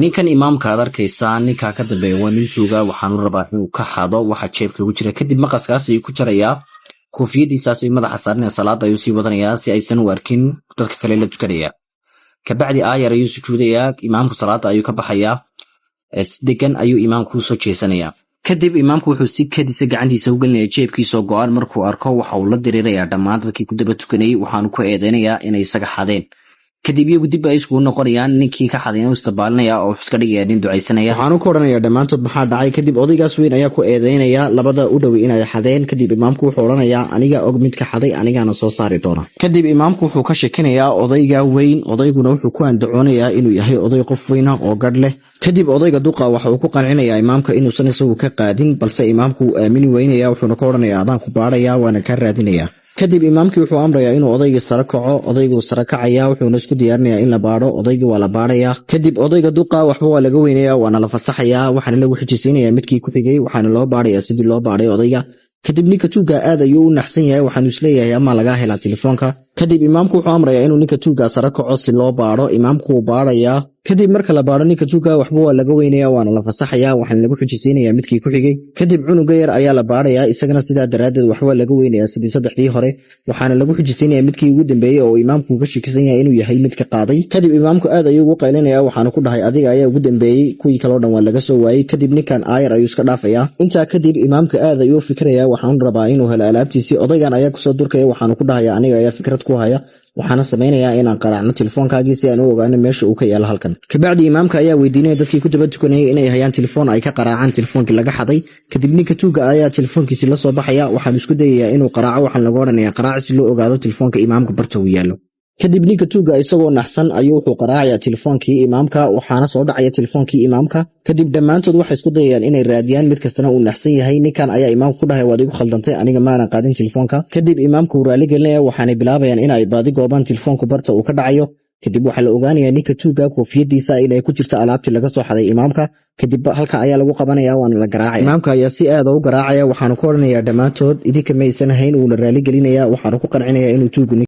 ninkan imaamka aad arkaysaa ninka ka dambeeya waa nin jooga waxaanu rabaa inuu ka xado waxa jeebka ugu jira kadib maqaskaas ayuu ku jarayaa koofiyadiisaas ay madaxa saarinaya salaada ayuu sii wadanayaa si aysan u arkin dadka kale la tukanaya kabacdi aayar ayuu sujuudayaa imaamku salaada ayuu ka baxayaa degan ayuu imaamku soo jeesanayaa kadib imaamku wuxuu si kadisa gacantiisa u gelinayaa jeebkiisa go'aan markuu arko waxa uu la diriirayaa dhammaan dadkii ku daba tukanayay waxaanu ku eedeynayaa inay isaga xadeen kadib iyagu dib ay iskugu noqonayaan ninkii ka xadayna uu istabaalinaya oo iska dhigaya nin ducaysanaya waxaanu ku odhanayaa dhammaantood maxaa dhacay kadib odaygaas weyn ayaa ku eedeynaya labada u dhow inay xadeen kadib imaamku wuxuu odhanayaa aniga og mid ka xaday anigaana soo saari doona kadib imaamku wuxuu ka shakinayaa odayga weyn odayguna wuxuu ku andacoonayaa inuu yahay oday qof weyna oo gadh leh kadib odayga duqa waxa uu ku qancinayaa imaamka inuusan isagu ka qaadin balse imaamku uu aamini weynaya wuxuuna ka odhanayaa adaan ku baadhaya waana kaa raadinaya kadib imaamkii wuxuu amrayaa inuu odaygii sare kaco odayguu sare kacaya wuxuuna isku diyaarinayaa in la baadho odaygii waa la baadhayaa kadib odayga duqa waxba waa laga weynayaa waana la fasaxayaa waxaana lagu xijisiinayaa midkii ku xigay waxaana loo baadhayaa sidii loo baadhay odayga kadib ninka tuuga aad ayuu u naxsan yahay waxaanu isleeyahay ama lagaa helaa telefoonka kadib imaamku wuxuu amrayaa inuu ninka tuuga sare kaco si loo baadho imaamku wuu baadhayaa kadib marka la baadho ninka tuuga waxba waa laga weynayaa waana la fasaxayaa waxaana lagu xijisiinayaa midkii ku xigay kadib cunuga yar ayaa la baadhayaa isagana sidaa daraaddeed waxba laga weynayaa sidii saddexdii hore waxaana lagu xijisiinayaa midkii ugu dambeeyey oo imaamku ka shakisan yahay inuu yahay midka qaaday kadib imaamku aad ayuu ugu qaylinayaa waxaana ku dhahay adiga ayaa ugu dambeeyey kuwii kaloo dhan waa laga soo waayey kadib ninkan aayar ayuu iska dhaafayaa intaa kadib imaamka aad ayuu u fikirayaa waxaanu rabaa inuu helo alaabtiisii odaygan ayaa kusoo durkaya waxaanu ku dhahayaa aniga ayaa fikrad ku haya waxaana samaynayaa inaan qaraacno telefoonkaagii si aan u ogaano meesha uu ka yaalo halkan kabacdi imaamka ayaa weydiinaya dadkii ku daba tukanayay inay hayaan telefoon ay ka qaraacaan telefoonkii laga xaday kadib ninka tuuga ayaa telefoonkiisi la soo baxaya waxaanu isku dayayaa inuu qaraaco waxaan laga odhanayaa qaraaci si loo ogaado telefoonka imaamka barta uu yaallo kadib ninka tuuga isagoo naxsan ayuu wuxuu qaraacayaa telefoonkii imaamka waxaana soo dhacaya telefoonkii imaamka kadib dhammaantood waxay isku dayayaan inay raadiyaan mid kastana uu naxsan yahay ninkan ayaa imaamka ku dhahay waad igu khaldantay aniga maanan qaadin telefoonka kadib imaamka uu raali gelinaya waxaanay bilaabayaan in ay baadi goobaan telefoonku barta uu ka dhacayo kadib waxaa la ogaanayaa ninka tuuga koofiyadiisa inay ku jirto alaabtii laga soo xaday imaamka kadib halka ayaa lagu qabanaya waana la garaacaya imaamka ayaa si aad u garaacaya waxaanu ku odhanayaa dhammaantood idinka maysan ahayn uuna raali gelinaya waxaanu ku qancinayaa inuu tuugu